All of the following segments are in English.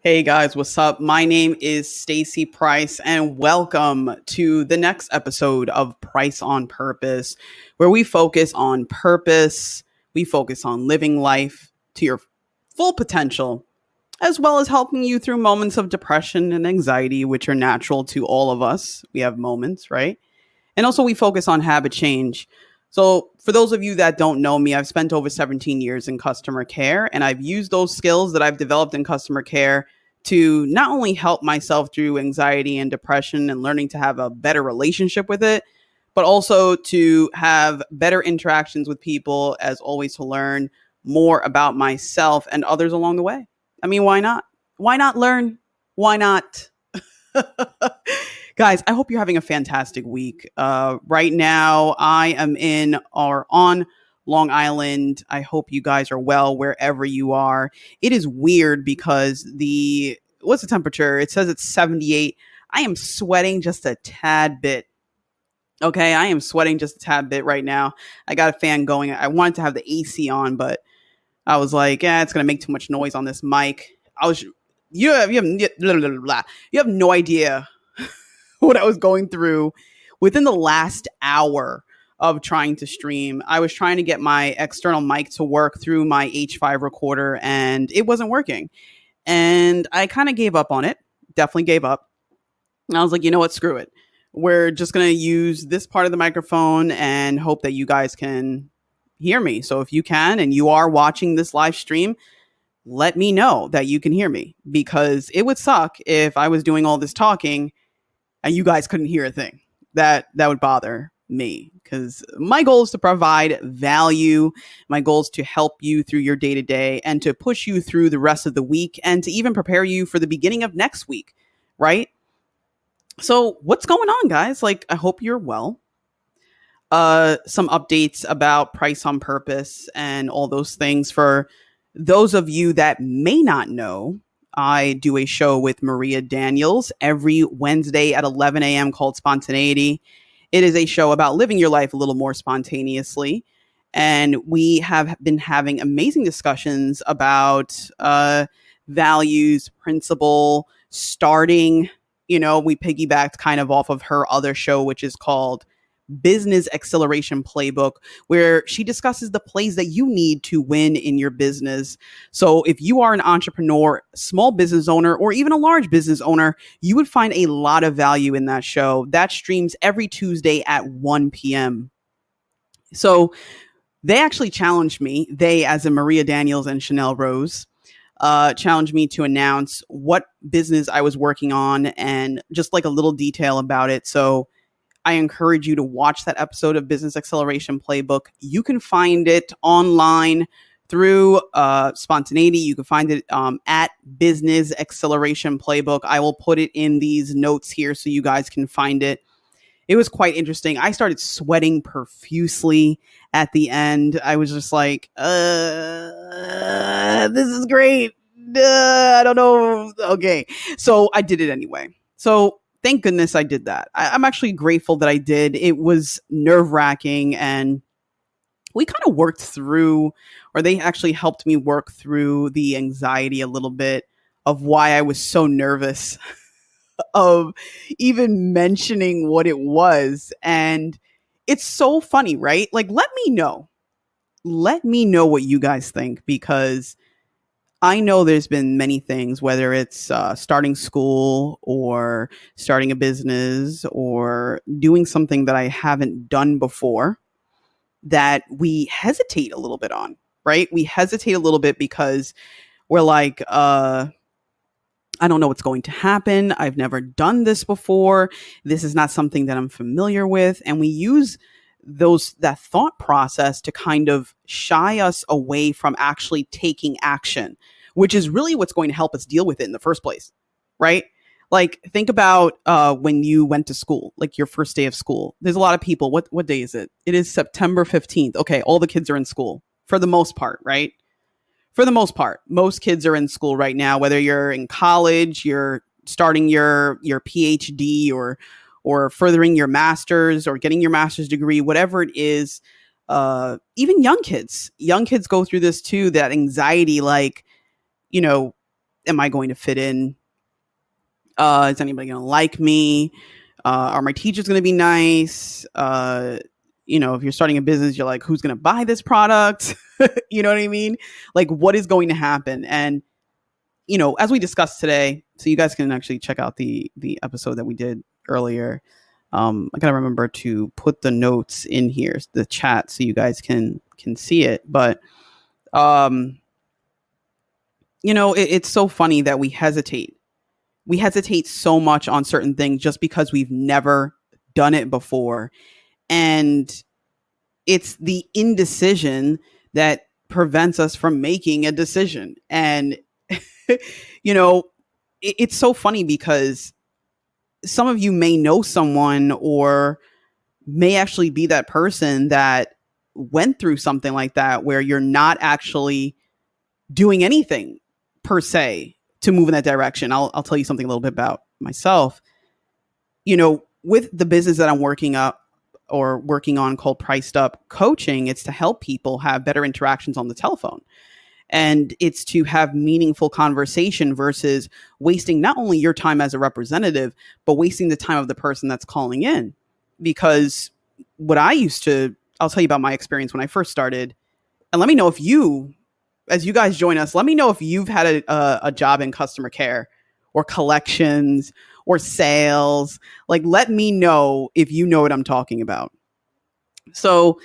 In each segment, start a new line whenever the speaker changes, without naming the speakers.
Hey guys, what's up? My name is Stacy Pryce, and welcome to the next episode of Pryce on Purpose, where we focus on purpose, we focus on living life to your full potential, as well as helping you through moments of depression and anxiety, which are natural to all of us. We have moments, right? And also, we focus on habit change. So, for those of you that don't know me, I've spent over 17 years in customer care, and I've used those skills that I've developed in customer care to not only help myself through anxiety and depression and learning to have a better relationship with it, but also to have better interactions with people, as always, to learn more about myself and others along the way. I mean, why not? Why not learn? Why not? Guys, I hope you're having a fantastic week. Right now, I am in or on Long Island. I hope you guys are well wherever you are. It is weird because what's the temperature? It says it's 78. I am sweating just a tad bit. Okay, I am sweating just a tad bit right now. I got a fan going. I wanted to have the AC on, but I was like, it's going to make too much noise on this mic. You have no idea what I was going through within the last hour of trying to stream. I was trying to get my external mic to work through my H5 recorder, and it wasn't working. And I kind of gave up on it. Definitely gave up. And I was like, you know what? Screw it. We're just going to use this part of the microphone and hope that you guys can hear me. So if you can and you are watching this live stream, let me know that you can hear me, because it would suck if I was doing all this talking and you guys couldn't hear a thing. That would bother me, because my goal is to provide value. My goal is to help you through your day to day and to push you through the rest of the week and to even prepare you for the beginning of next week, right? So what's going on, guys? Like, I hope you're well. Some updates about Pryce on Purpose and all those things. For those of you that may not know, I do a show with Maria Daniels every Wednesday at 11 a.m. called Spontaneity. It is a show about living your life a little more spontaneously. And we have been having amazing discussions about values, principle, starting. We piggybacked kind of off of her other show, which is called Business Acceleration Playbook, where she discusses the plays that you need to win in your business. So if you are an entrepreneur, small business owner, or even a large business owner, you would find a lot of value in that show. That streams every Tuesday at 1 p.m. So they actually challenged me, they as in Maria Daniels and Chanel Rose, challenged me to announce what business I was working on and just like a little detail about it. So I encourage you to watch that episode of Business Acceleration Playbook. You can find it online through Spontaneity. You can find it at Business Acceleration Playbook. I will put it in these notes here so you guys can find it. It was quite interesting. I started sweating profusely at the end. I was just like, this is great. I don't know. Okay. So I did it anyway. So thank goodness I did that. I'm actually grateful that I did. It was nerve-wracking, and we kind of worked through, or they actually helped me work through the anxiety a little bit of why I was so nervous of even mentioning what it was. And it's so funny, right? Like, let me know what you guys think, because I know there's been many things, whether it's starting school or starting a business or doing something that I haven't done before, that we hesitate a little bit on, right? We hesitate a little bit because we're like, I don't know what's going to happen. I've never done this before. This is not something that I'm familiar with. And we use that thought process to kind of shy us away from actually taking action, which is really what's going to help us deal with it in the first place, right? Like, think about when you went to school, like your first day of school. There's a lot of people. What day is it? It is September 15th. Okay, all the kids are in school for the most part, right? For the most part, most kids are in school right now, whether you're in college, you're starting your PhD, or furthering your master's or getting your master's degree, whatever it is. Even young kids go through this too, that anxiety, like, am I going to fit in? Is anybody going to like me? Are my teachers going to be nice? If you're starting a business, you're like, who's going to buy this product? You know what I mean? Like, what is going to happen? And, as we discussed today, so you guys can actually check out the episode that we did earlier. I gotta remember to put the notes in here, the chat, so you guys can see it. But it's so funny that we hesitate. We hesitate so much on certain things just because we've never done it before. And it's the indecision that prevents us from making a decision. And, it's so funny because some of you may know someone or may actually be that person that went through something like that, where you're not actually doing anything per se to move in that direction. I'll tell you something a little bit about myself. With the business that I'm working on called Priced Up Coaching, it's to help people have better interactions on the telephone. And it's to have meaningful conversation versus wasting not only your time as a representative, but wasting the time of the person that's calling in. Because I'll tell you about my experience when I first started. And let me know as you guys join us, let me know if you've had a job in customer care or collections or sales. Like, let me know if you know what I'm talking about. So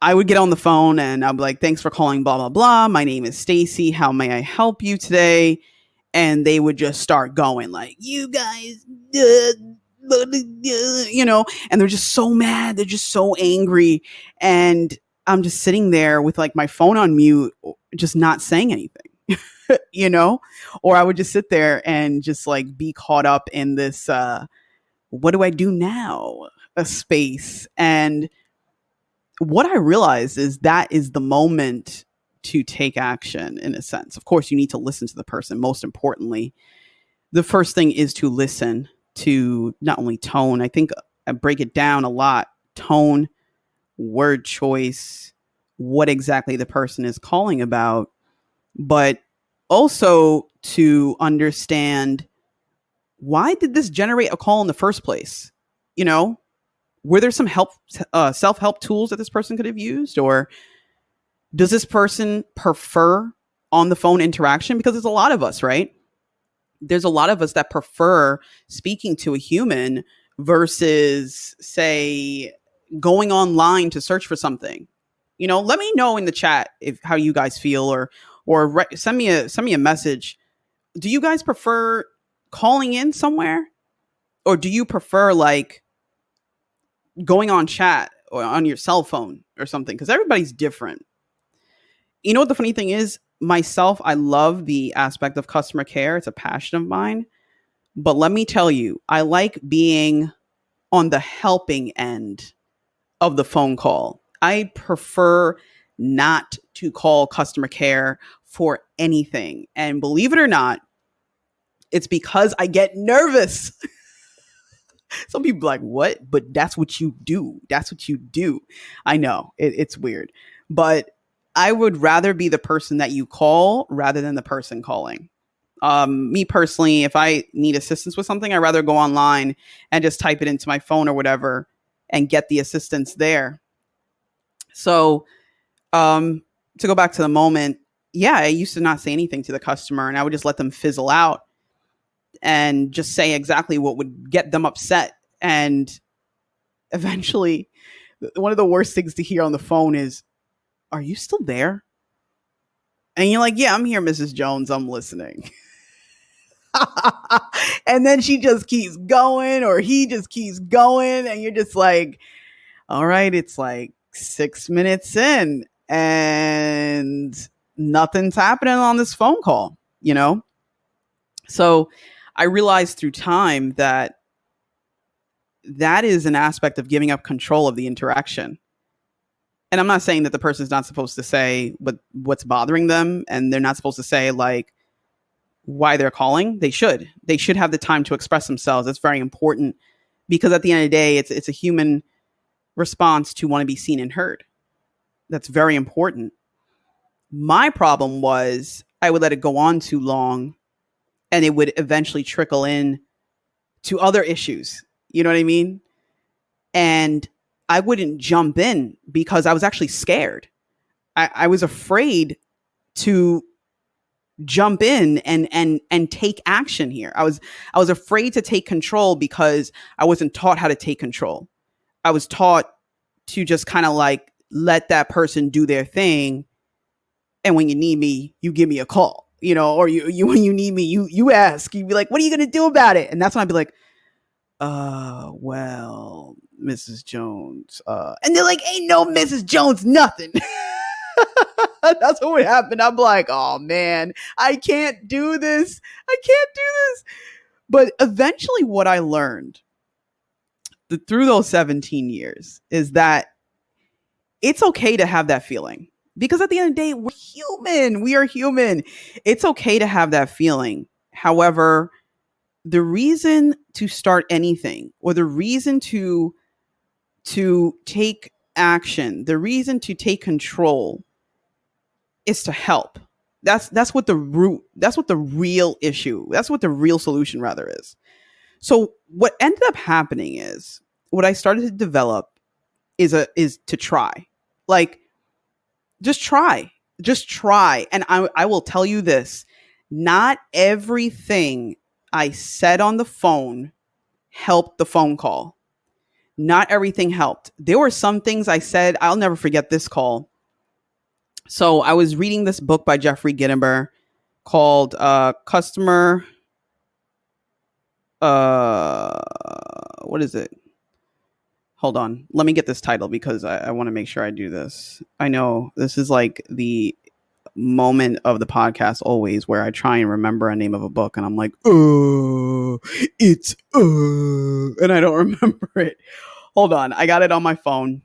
I would get on the phone and I'd be like, thanks for calling, blah, blah, blah. My name is Stacy. How may I help you today? And they would just start going like, you guys, and they're just so mad. They're just so angry. And I'm just sitting there with like my phone on mute, just not saying anything, or I would just sit there and just like be caught up in this, what do I do now? A space. And what I realized is that is the moment to take action, in a sense. Of course, you need to listen to the person. Most importantly, the first thing is to listen to not only tone. I think I break it down a lot. Tone, word choice, what exactly the person is calling about, but also to understand, why did this generate a call in the first place? Were there some self-help tools that this person could have used? Or does this person prefer on the phone interaction? Because there's a lot of us, right? There's a lot of us that prefer speaking to a human versus, say, going online to search for something. Let me know in the chat how you guys feel, or send me a message. Do you guys prefer calling in somewhere, or do you prefer like going on chat or on your cell phone or something? Because everybody's different. What the funny thing is, myself, I love the aspect of customer care. It's a passion of mine. But let me tell you, I like being on the helping end of the phone call. I prefer not to call customer care for anything. And believe it or not, it's because I get nervous. Some people are like, what? But that's what you do. That's what you do. I know it's weird, but I would rather be the person that you call rather than the person calling. Me personally, if I need assistance with something, I'd rather go online and just type it into my phone or whatever and get the assistance there. So, to go back to the moment, yeah, I used to not say anything to the customer, and I would just let them fizzle out and just say exactly what would get them upset. And eventually, one of the worst things to hear on the phone is, are you still there? And you're like, yeah, I'm here, Mrs. Jones. I'm listening. And then she just keeps going, or he just keeps going. And you're just like, all right, it's like 6 minutes in and nothing's happening on this phone call, So I realized through time that is an aspect of giving up control of the interaction. And I'm not saying that the person's not supposed to say what's bothering them, and they're not supposed to say like why they're calling. They should have the time to express themselves. That's very important, because at the end of the day, it's a human response to want to be seen and heard. That's very important. My problem was I would let it go on too long, and it would eventually trickle in to other issues. You know what I mean? And I wouldn't jump in because I was actually scared. I was afraid to jump in and take action here. I was afraid to take control because I wasn't taught how to take control. I was taught to just kind of like let that person do their thing, and when you need me, you give me a call, or you when you need me, you ask. You'd be like, "What are you going to do about it?" And that's when I'd be like, well, Mrs. Jones, and they're like, "Ain't no Mrs. Jones, nothing." That's what would happen. I'm like, "Oh man, I can't do this. I can't do this." But eventually, what I learned through those 17 years is that it's okay to have that feeling, because at the end of the day, we're human. We are human. It's okay to have that feeling. However, the reason to start anything, or the reason to take action, the reason to take control, is to help. That's what the root, that's what the real issue, that's what the real solution rather is. So what ended up happening is, what I started to develop is to try. Like, just try. And I will tell you this, not everything I said on the phone helped the phone call. Not everything helped. There were some things I said, I'll never forget this call. So I was reading this book by Jeffrey Gitomer called Customer, what is it? Hold on. Let me get this title, because I want to make sure I do this. I know this is like the moment of the podcast always where I try and remember a name of a book and I'm like, it's and I don't remember it. Hold on. I got it on my phone.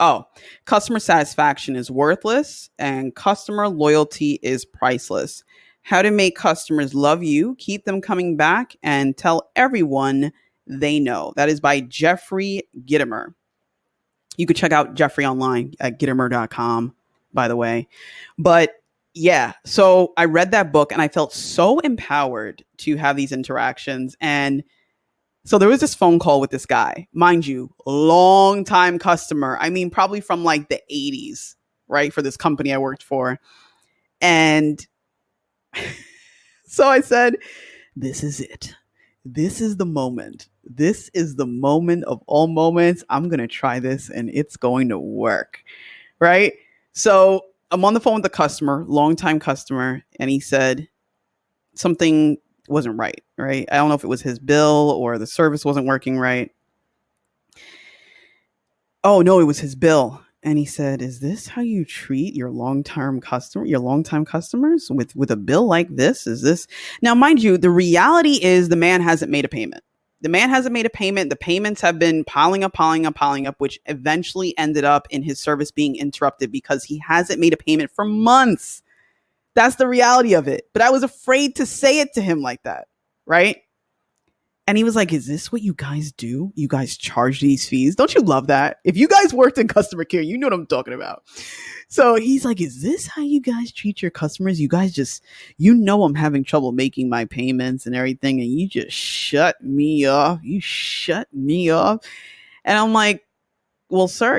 Oh, customer satisfaction is worthless and customer loyalty is priceless. How to make customers love you, keep them coming back, and tell everyone they know. That is by Jeffrey Gitomer. You could check out Jeffrey online at gitomer.com, by the way. But yeah, so I read that book and I felt so empowered to have these interactions. And so there was this phone call with this guy, mind you, long time customer. I mean, probably from like the 80s, right? For this company I worked for. And so I said, this is it. This is the moment. This is the moment of all moments. I'm going to try this and it's going to work. Right. So I'm on the phone with the customer, longtime customer. And he said something wasn't right. Right. I don't know if it was his bill or the service wasn't working right. Oh, no, it was his bill. And he said, is this how you treat your long-time customers with a bill like this? Is this now, mind you, the reality is the man hasn't made a payment. The man hasn't made a payment. The payments have been piling up, which eventually ended up in his service being interrupted because he hasn't made a payment for months. That's the reality of it. But I was afraid to say it to him like that. Right. And he was like, is this what you guys do? You guys charge these fees? Don't you love that? If you guys worked in customer care, you know what I'm talking about. So he's like, is this how you guys treat your customers? You guys just, I'm having trouble making my payments and everything, and you just shut me off. You shut me off. And I'm like, well, sir,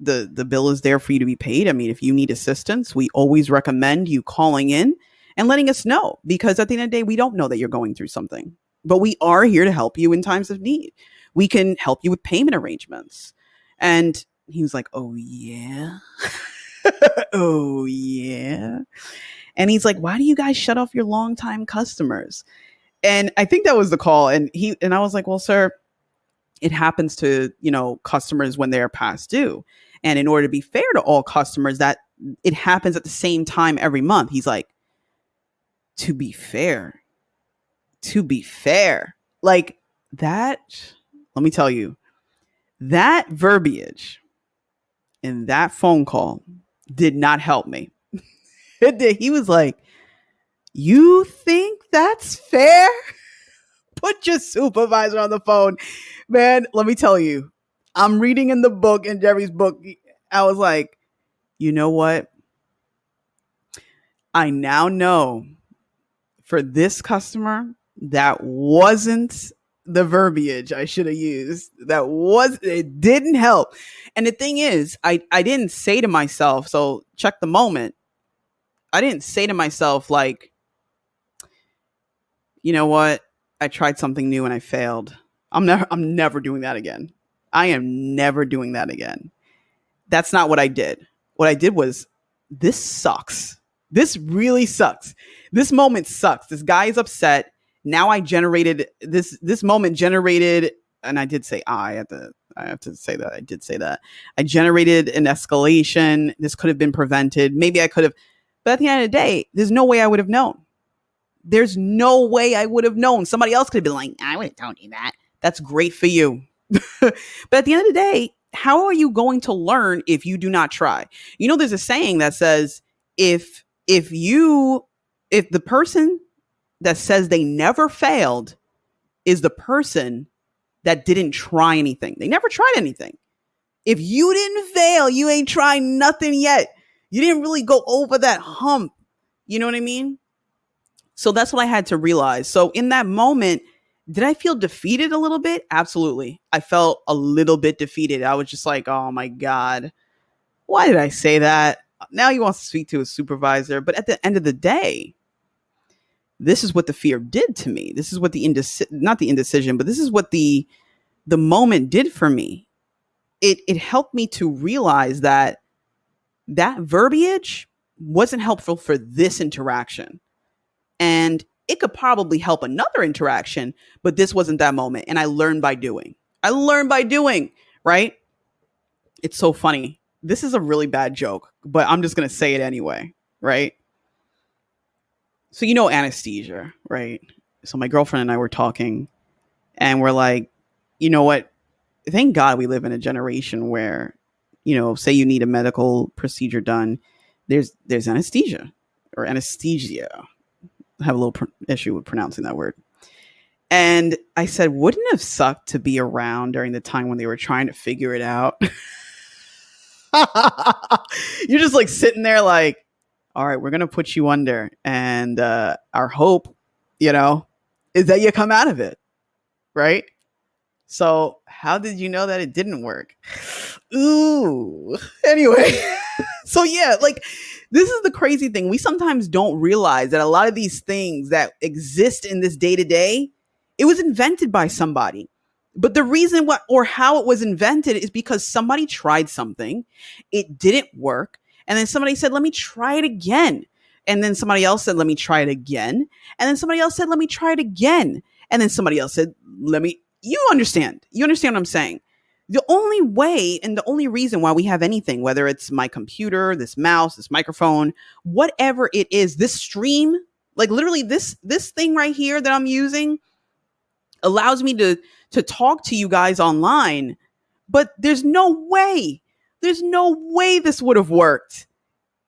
the bill is there for you to be paid. I mean, if you need assistance, we always recommend you calling in and letting us know, because at the end of the day, we don't know that you're going through something. But we are here to help you in times of need. We can help you with payment arrangements. And he was like, oh, yeah. Oh, yeah. And he's like, why do you guys shut off your longtime customers? And I think that was the call. And I was like, well, sir, it happens to, customers when they're past due. And in order to be fair to all customers, that it happens at the same time every month. He's like, to be fair, like that, let me tell you, that verbiage in that phone call did not help me. He was like, you think that's fair? Put your supervisor on the phone. Man, let me tell you, I'm reading in the book, in Jerry's book. I was like, you know what? I now know for this customer, that wasn't the verbiage I should have used. It didn't help. And the thing is, I didn't say to myself, so check the moment. I didn't say to myself, like, you know what? I tried something new and I failed. I'm never doing that again. I am never doing that again. That's not what I did. What I did was, this sucks. This really sucks. This moment sucks. This guy is upset. Now I generated this moment generated, and I did say I have to say that. I did say that. I generated an escalation. This could have been prevented. Maybe I could have, but at the end of the day, there's no way I would have known. There's no way I would have known. Somebody else could have been like, I would have told you that. That's great for you. But at the end of the day, how are you going to learn if you do not try? You know, there's a saying that says, if the person that says they never failed is the person that didn't try anything. They never tried anything. If you didn't fail, you ain't tried nothing yet. You didn't really go over that hump. You know what I mean? So that's what I had to realize. So in that moment, did I feel defeated a little bit? Absolutely. I felt a little bit defeated. I was just like, oh my God, why did I say that? Now he wants to speak to his supervisor. But at the end of the day, this is what the fear did to me. This is what not the indecision, but this is what the moment did for me. It helped me to realize that verbiage wasn't helpful for this interaction. And it could probably help another interaction, but this wasn't that moment. And I learned by doing. Right? It's so funny. This is a really bad joke, but I'm just going to say it anyway, right? So, you know, anesthesia, right? So my girlfriend and I were talking and we're like, you know what? Thank God we live in a generation where, you know, say you need a medical procedure done, there's anesthesia or anesthesia. I have a little issue with pronouncing that word. And I said, wouldn't it have sucked to be around during the time when they were trying to figure it out? You're just like sitting there like, all right, we're going to put you under. And our hope, you know, is that you come out of it. Right? So how did you know that it didn't work? Ooh. Anyway. So yeah, like this is the crazy thing. We sometimes don't realize that a lot of these things that exist in this day to day, it was invented by somebody. But the reason or how it was invented is because somebody tried something, it didn't work, and then somebody said, let me try it again. And then somebody else said, let me try it again. And then somebody else said, let me try it again. And then somebody else said, you understand what I'm saying? The only way and the only reason why we have anything, whether it's my computer, this mouse, this microphone, whatever it is, this stream, like literally this thing right here that I'm using allows me to talk to you guys online. But there's no way this would have worked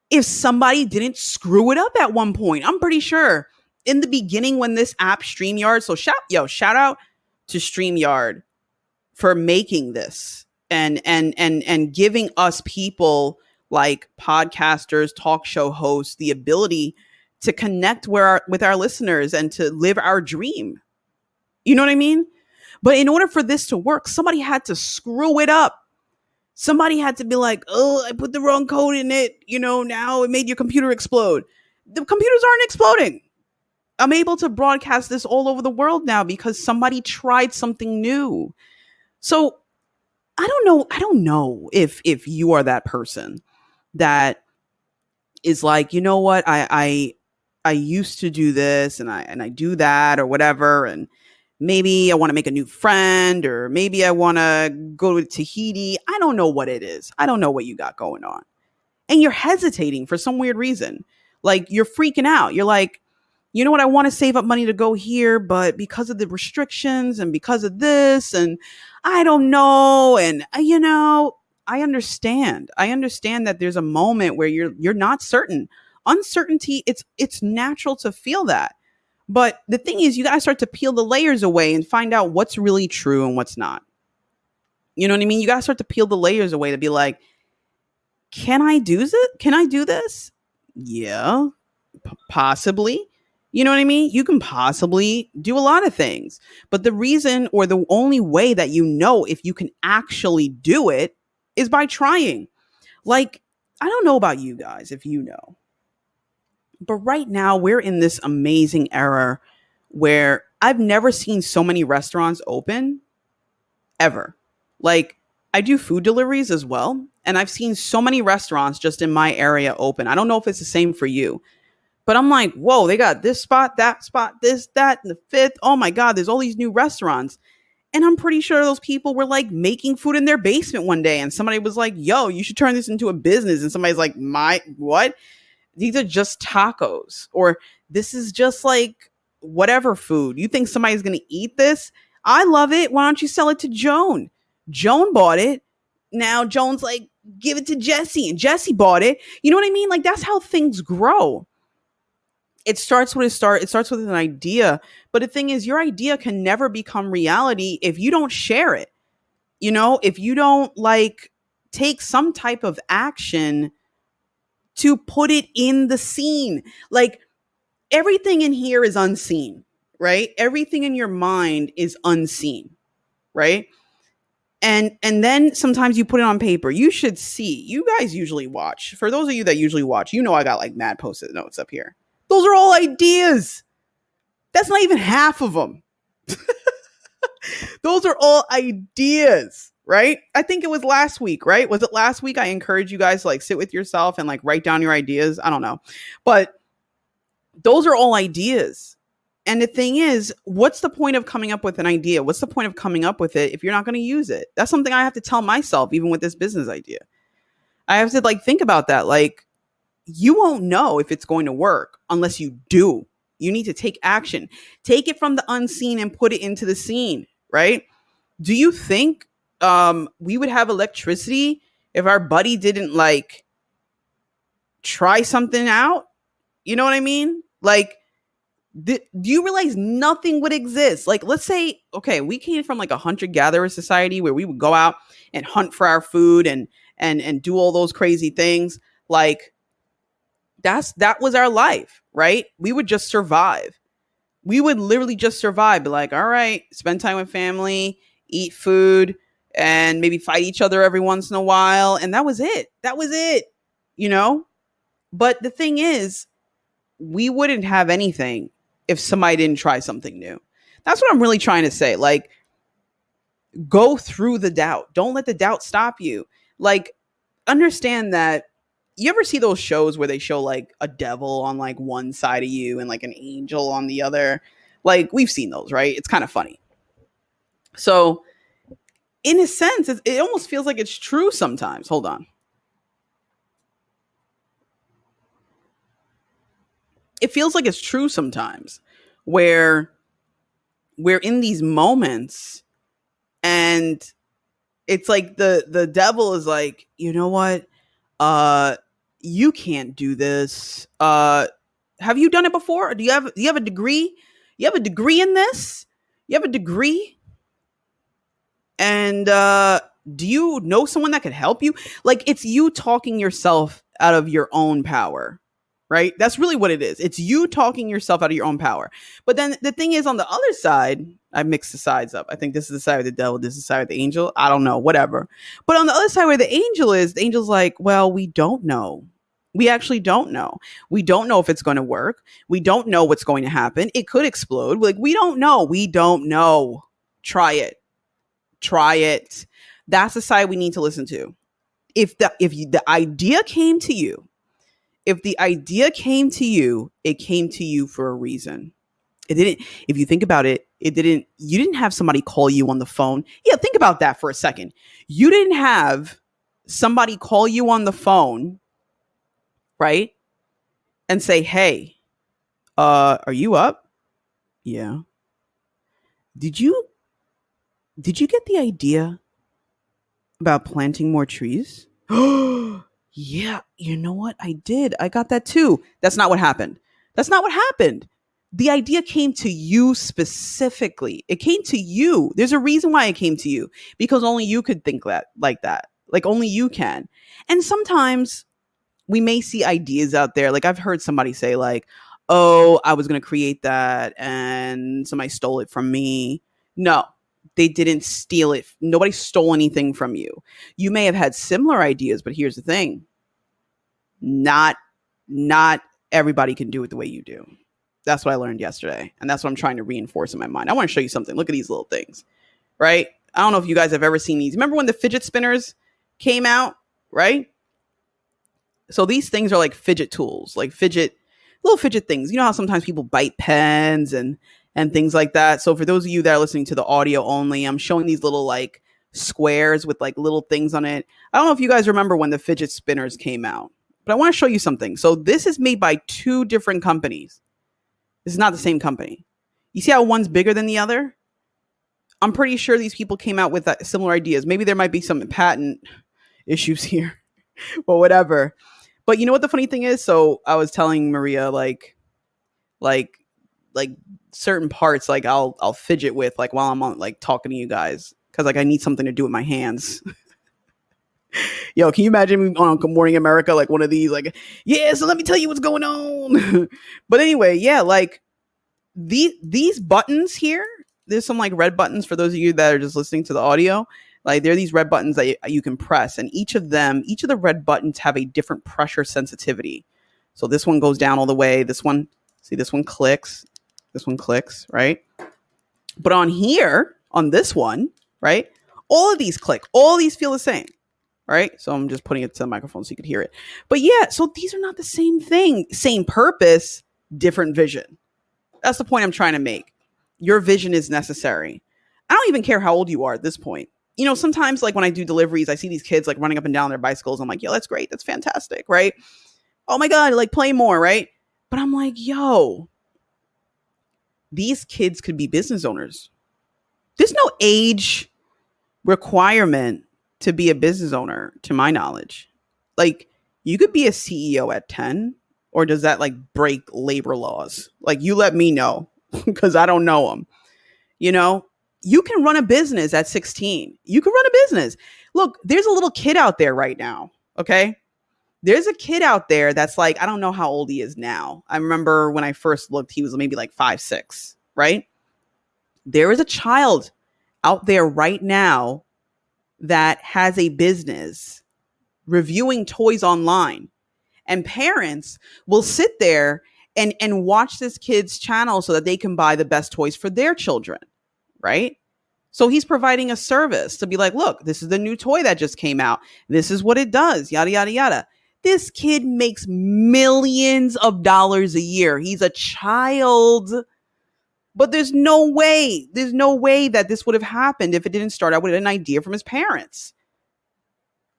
if somebody didn't screw it up at one point. I'm pretty sure in the beginning when this app StreamYard, so shout out to StreamYard for making this and giving us people like podcasters, talk show hosts, the ability to connect with our listeners and to live our dream. You know what I mean? But in order for this to work, somebody had to screw it up. Somebody had to be like, oh, I put the wrong code in it. You know, now it made your computer explode. The computers aren't exploding. I'm able to broadcast this all over the world now because somebody tried something new. So I don't know if you are that person that is like, you know what, I used to do this and I do that or whatever, and maybe I want to make a new friend, or maybe I want to go to Tahiti. I don't know what it is. I don't know what you got going on. And you're hesitating for some weird reason. Like you're freaking out. You're like, you know what? I want to save up money to go here, but because of the restrictions and because of this, and I don't know. And you know, I understand that there's a moment where you're not certain. Uncertainty, it's natural to feel that. But the thing is, you got to start to peel the layers away and find out what's really true and what's not. You know what I mean? You got to start to peel the layers away to be like, can I do this? Yeah, possibly. You know what I mean? You can possibly do a lot of things. But the reason or the only way that you know if you can actually do it is by trying. Like, I don't know about you guys if you know, but right now we're in this amazing era where I've never seen so many restaurants open ever. Like, I do food deliveries as well, and I've seen so many restaurants just in my area open. I don't know if it's the same for you, but I'm like, whoa, they got this spot, this, that, and the fifth. Oh my God, there's all these new restaurants. And I'm pretty sure those people were like making food in their basement one day, and somebody was like, yo, you should turn this into a business. And somebody's like, my, what? These are just tacos, or this is just like whatever food. You think somebody's going to eat this? I love it. Why don't you sell it to Joan? Joan bought it. Now Joan's like, give it to Jesse, and Jesse bought it. You know what I mean? Like, that's how things grow. It starts with it starts with an idea. But the thing is, your idea can never become reality if you don't share it. You know, if you don't like take some type of action to put it in the scene. Like, everything in here is unseen, right? Everything in your mind is unseen, right? And then sometimes you put it on paper. You should see. You guys usually watch. For those of you that usually watch, you know I got like mad post-it notes up here. Those are all ideas. That's not even half of them. Those are all ideas, right? I think it was last week, right? Was it last week I encouraged you guys to like sit with yourself and like write down your ideas? I don't know. But those are all ideas. And the thing is, what's the point of coming up with an idea? What's the point of coming up with it if you're not going to use it? That's something I have to tell myself, even with this business idea. I have to like think about that. Like, you won't know if it's going to work unless you do. You need to take action. Take it from the unseen and put it into the scene, right? Do you think we would have electricity if our buddy didn't like try something out? You know what I mean? Like, do you realize nothing would exist? Like, let's say, okay, we came from like a hunter-gatherer society where we would go out and hunt for our food and do all those crazy things. Like, that was our life, right? We would just survive. We would literally just survive. Be like, all right, spend time with family, eat food, and maybe fight each other every once in a while. And that was it. That was it, you know? But the thing is, we wouldn't have anything if somebody didn't try something new. That's what I'm really trying to say. Like, go through the doubt. Don't let the doubt stop you. Like, understand that. You ever see those shows where they show like a devil on like one side of you and like an angel on the other? Like, we've seen those, right? It's kind of funny. So in a sense, it almost feels like it's true sometimes. Hold on. It feels like it's true sometimes where we're in these moments and it's like the devil is like, you know what? You can't do this. Have you done it before? Do you have a degree? You have a degree in this? You have a degree? And do you know someone that could help you? Like, it's you talking yourself out of your own power, right? That's really what it is. It's you talking yourself out of your own power. But then the thing is, on the other side, I mixed the sides up. I think this is the side of the devil, this is the side of the angel. I don't know, whatever. But on the other side where the angel's like, well, we don't know. We actually don't know. We don't know if it's going to work. We don't know what's going to happen. It could explode. Like, we don't know. We don't know. Try it. Try it. That's the side we need to listen to. If the idea came to you, if the idea came to you, it came to you for a reason. It didn't, if you think about it, you didn't have somebody call you on the phone. Yeah, think about that for a second. You didn't have somebody call you on the phone, right? And say, hey, are you up? Yeah. Did you get the idea about planting more trees? Yeah, you know what? I did. I got that too. That's not what happened. That's not what happened. The idea came to you specifically. It came to you. There's a reason why it came to you, because only you could think that like that. Like, only you can. And sometimes we may see ideas out there. Like, I've heard somebody say like, oh, I was going to create that and somebody stole it from me. No, they didn't steal it. Nobody stole anything from you. You may have had similar ideas, but here's the thing. Not everybody can do it the way you do. That's what I learned yesterday. And that's what I'm trying to reinforce in my mind. I want to show you something. Look at these little things, right? I don't know if you guys have ever seen these. Remember when the fidget spinners came out, right? So these things are like fidget tools, like little fidget things. You know how sometimes people bite pens and things like that. So for those of you that are listening to the audio only, I'm showing these little like squares with like little things on it. I don't know if you guys remember when the fidget spinners came out, but I want to show you something. So this is made by two different companies. This is not the same company. You see how one's bigger than the other? I'm pretty sure these people came out with similar ideas. Maybe there might be some patent issues here, but whatever. But you know what the funny thing is? So I was telling Maria, like certain parts, like I'll fidget with, like while I'm on, like talking to you guys, because like I need something to do with my hands. Yo, can you imagine me on Good Morning America, like one of these, like, yeah, so let me tell you what's going on. But anyway, yeah, like these buttons here, there's some like red buttons for those of you that are just listening to the audio. Like there are these red buttons that you can press, and each of the red buttons have a different pressure sensitivity. So this one goes down all the way. This one clicks. This one clicks, right? But on here, on this one, right? All of these click. All of these feel the same, right? So I'm just putting it to the microphone so you could hear it. But yeah, so these are not the same thing. Same purpose, different vision. That's the point I'm trying to make. Your vision is necessary. I don't even care how old you are at this point. You know, sometimes like when I do deliveries, I see these kids like running up and down their bicycles. I'm like, yo, that's great. That's fantastic, right? Oh my God, like play more, right? But I'm like, yo, these kids could be business owners. There's no age requirement to be a business owner, to my knowledge. Like you could be a CEO at 10, or does that like break labor laws? Like you let me know because I don't know them. You know, you can run a business at 16. You can run a business. Look, there's a little kid out there right now. Okay. There's a kid out there that's like, I don't know how old he is now. I remember when I first looked, he was maybe like 5, 6, right? There is a child out there right now that has a business reviewing toys online, and parents will sit there and watch this kid's channel so that they can buy the best toys for their children, right? So he's providing a service to be like, look, this is the new toy that just came out. This is what it does, yada, yada, yada. This kid makes millions of dollars a year. He's a child. But there's no way that this would have happened if it didn't start out with an idea from his parents.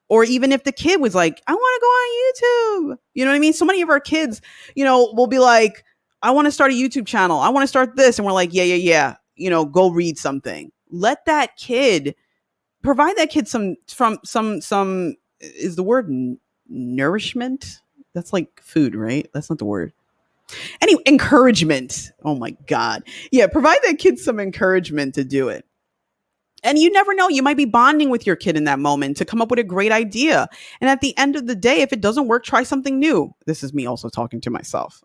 Or even if the kid was like, I want to go on YouTube. You know what I mean? So many of our kids, you know, will be like, I want to start a YouTube channel. I want to start this. And we're like, yeah. You know, go read something. Let that kid, provide that kid some is the word nourishment? That's like food, right? That's not the word. Anyway, encouragement. Oh my God. Yeah, provide that kid some encouragement to do it. And you never know, you might be bonding with your kid in that moment to come up with a great idea. And at the end of the day, if it doesn't work, try something new. This is me also talking to myself.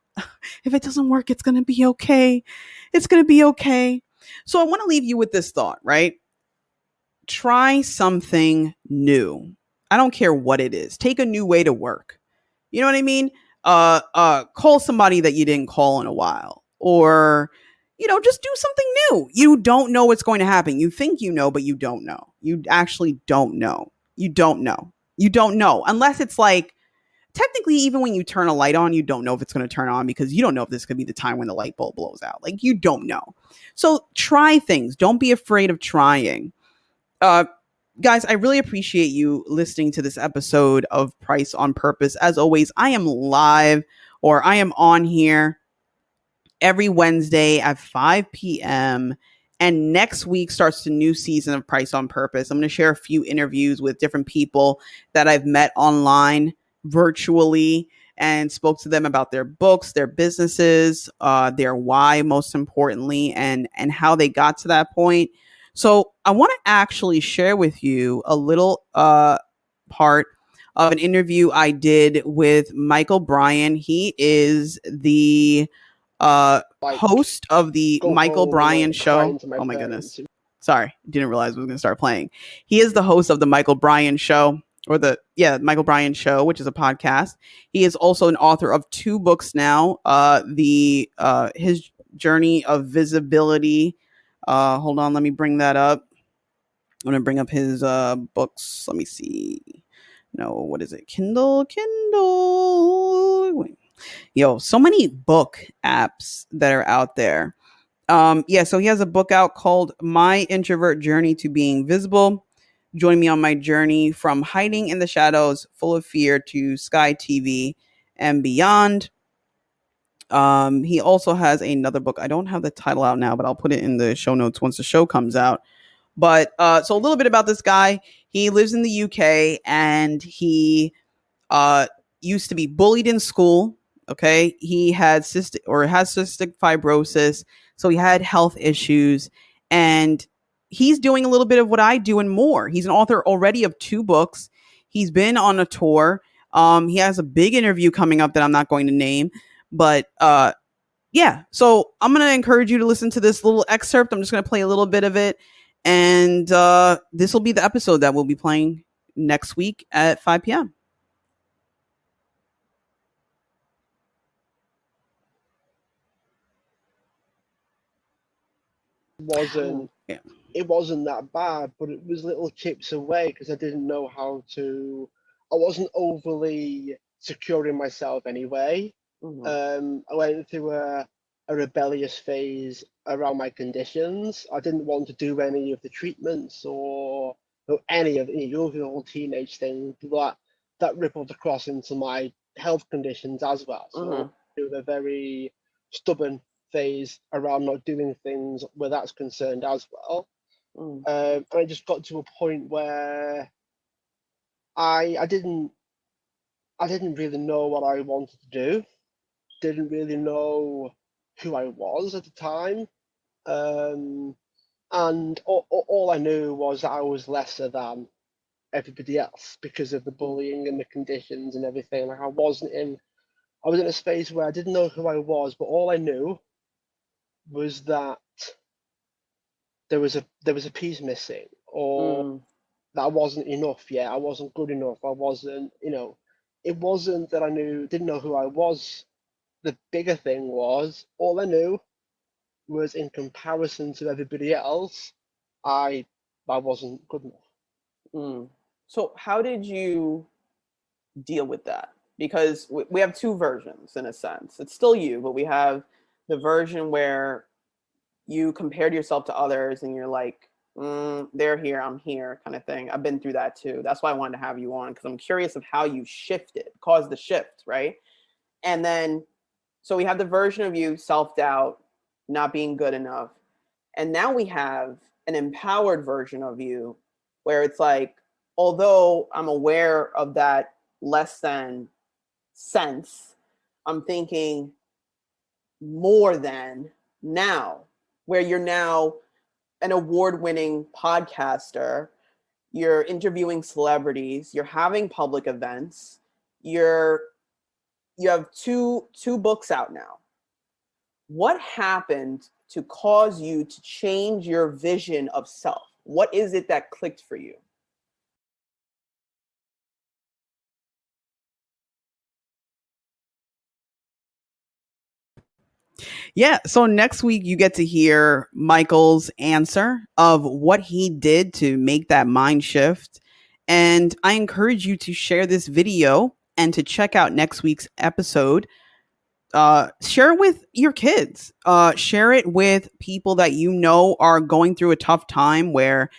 If it doesn't work, it's going to be okay. It's going to be okay. So I want to leave you with this thought, right? Try something new. I don't care what it is. Take a new way to work. You know what I mean? Call somebody that you didn't call in a while, or, you know, just do something new. You don't know what's going to happen. You think you know, but you don't know. You actually don't know. You don't know. You don't know. Unless it's like, technically, even when you turn a light on, you don't know if it's going to turn on, because you don't know if this could be the time when the light bulb blows out. Like, you don't know. So try things. Don't be afraid of trying. Guys, I really appreciate you listening to this episode of Pryce on Purpose. As always, I am live, or I am on here every Wednesday at 5 p.m. And next week starts the new season of Pryce on Purpose. I'm going to share a few interviews with different people that I've met online, virtually, and spoke to them about their books, their businesses, their why, most importantly, and how they got to that point. So I want to actually share with you a little part of an interview I did with Michael Bryan. He is the
Like,
host of the
go
Michael
home,
Bryan
cry
show.
into my
Oh my
parents.
goodness. Sorry, didn't realize we was going to start playing. He is the host of the Michael Bryan show, or Michael Bryan show, which is a podcast. He is also an author of 2 books now. The his journey of visibility. Hold on, let me bring that up. I'm going to bring up his books. Let me see. No, what is it? Kindle. Wait. Yo, so many book apps that are out there. Yeah, so he has a book out called My Introvert Journey to Being Visible. Join me on my journey from hiding in the shadows, full of fear, to Sky TV and beyond. He also has another book. I don't have the title out now, but I'll put it in the show notes once the show comes out. But so a little bit about this guy. He lives in the UK and he uh, used to be bullied in school. Okay, he had has cystic fibrosis, so he had health issues, and he's doing a little bit of what I do and more. He's an author already of 2 books. He's been on a tour. He has a big interview coming up that I'm not going to name, but yeah. So I'm going to encourage you to listen to this little excerpt. I'm just going to play a little bit of it, and this will be the episode that we'll be playing next week at 5 p.m.
Wasn't
Yeah.
It wasn't that bad, but it was little chips away because I didn't know how to. I wasn't overly secure in myself anyway. I went through a rebellious phase around my conditions. I didn't want to do any of the treatments or any of the whole teenage thing that rippled across into my health conditions as well. So it was a very stubborn phase around not doing things where that's concerned as well. And I just got to a point where I didn't really know what I wanted to do. Didn't really know who I was at the time. And all I knew was that I was lesser than everybody else because of the bullying and the conditions and everything. Like I was in a space where I didn't know who I was, but all I knew was that there was a piece missing, or that I wasn't enough yet. I wasn't good enough. I wasn't, it wasn't that didn't know who I was. The bigger thing was all I knew was in comparison to everybody else, I wasn't good enough.
So how did you deal with that? Because we have 2 versions in a sense. It's still you, but we have the version where you compared yourself to others and you're like, they're here, I'm here, kind of thing. I've been through that too. That's why I wanted to have you on, because I'm curious of how you caused the shift, right? And then, so we have the version of you, self-doubt, not being good enough. And now we have an empowered version of you where it's like, although I'm aware of that less than sense, I'm thinking more than now, where you're now an award-winning podcaster, you're interviewing celebrities, you're having public events, you have two books out now. What happened to cause you to change your vision of self? What is it that clicked for you? Yeah. So next week, you get to hear Michael's answer of what he did to make that mind shift. And I encourage you to share this video and to check out next week's episode. Share it with your kids. Share it with people that you know are going through a tough time where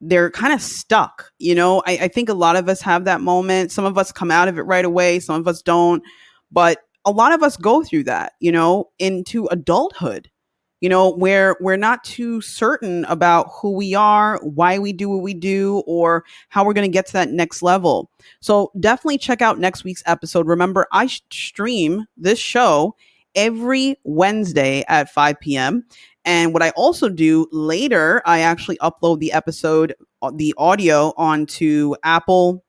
they're kind of stuck. I think a lot of us have that moment. Some of us come out of it right away, some of us don't. But a lot of us go through that, into adulthood, where we're not too certain about who we are, why we do what we do, or how we're going to get to that next level. So definitely check out next week's episode. Remember, I stream this show every Wednesday at 5 p.m. And what I also do later, I actually upload the episode, the audio, onto Apple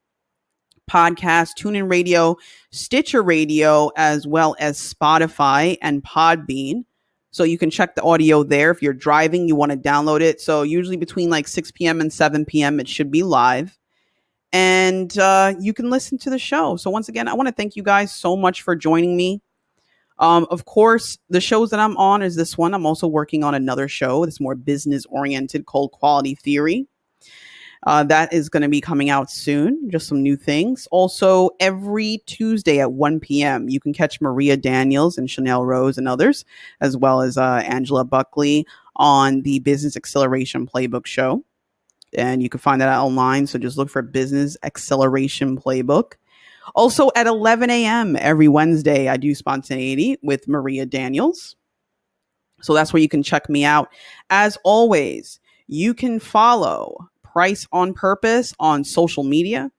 Podcast, TuneIn Radio, Stitcher Radio, as well as Spotify and Podbean. So you can check the audio there. If you're driving, you want to download it. So usually between like 6 p.m. and 7 p.m., it should be live. And you can listen to the show. So once again, I want to thank you guys so much for joining me. Of course, the shows that I'm on is this one. I'm also working on another show that's more business oriented called Quality Theory. That is going to be coming out soon. Just some new things. Also, every Tuesday at 1 p.m., you can catch Maria Daniels and Chanel Rose and others, as well as Angela Buckley on the Business Acceleration Playbook show. And you can find that out online. So just look for Business Acceleration Playbook. Also at 11 a.m. every Wednesday, I do Spontaneity with Maria Daniels. So that's where you can check me out. As always, you can follow Pryce on Purpose on social media.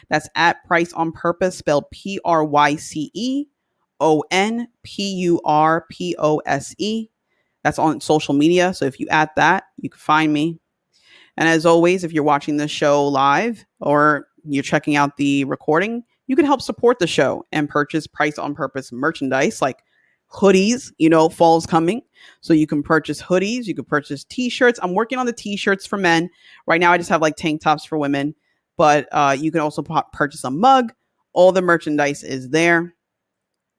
That's at Pryce on Purpose, spelled PryceOnPurpose. That's on social media. So if you add that, you can find me. And as always, if you're watching this show live or you're checking out the recording, you can help support the show and purchase Pryce on Purpose merchandise like hoodies. Fall's coming. So you can purchase hoodies. You can purchase t-shirts. I'm working on the t-shirts for men. Right now, I just have like tank tops for women. But you can also purchase a mug. All the merchandise is there.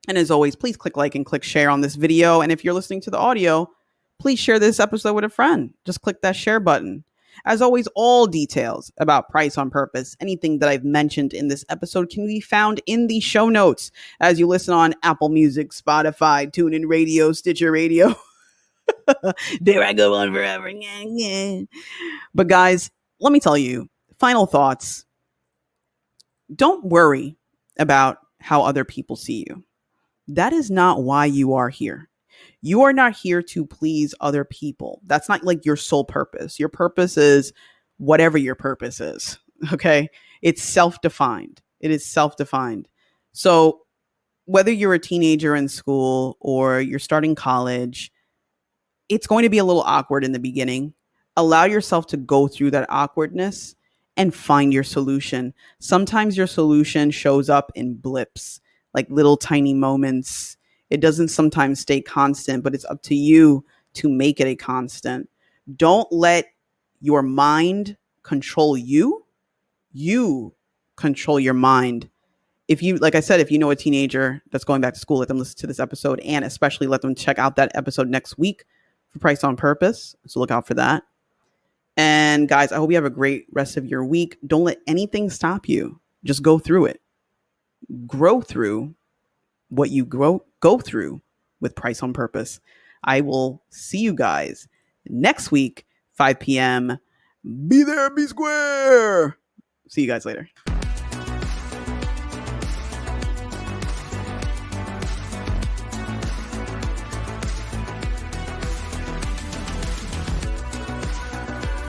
And as always, please click like and click share on this video. And if you're listening to the audio, please share this episode with a friend. Just click that share button. As always, all details about Pryce on Purpose, anything that I've mentioned in this episode, can be found in the show notes as you listen on Apple Music, Spotify, TuneIn Radio, Stitcher Radio. There I go on forever. But guys, let me tell you, final thoughts. Don't worry about how other people see you. That is not why you are here. You are not here to please other people. That's not like your sole purpose. Your purpose is whatever your purpose is. Okay. It's self-defined. It is self-defined. So whether you're a teenager in school or you're starting college, it's going to be a little awkward in the beginning. Allow yourself to go through that awkwardness and find your solution. Sometimes your solution shows up in blips, like little tiny moments. It doesn't sometimes stay constant, but it's up to you to make it a constant. Don't let your mind control you. You control your mind. Like I said, if you know a teenager that's going back to school, let them listen to this episode, and especially let them check out that episode next week for Pryce on Purpose. So look out for that. And guys, I hope you have a great rest of your week. Don't let anything stop you. Just go through it. Grow through what you go through with Pryce on Purpose. I will see you guys next week, 5 p.m. Be there, be square. See you guys later.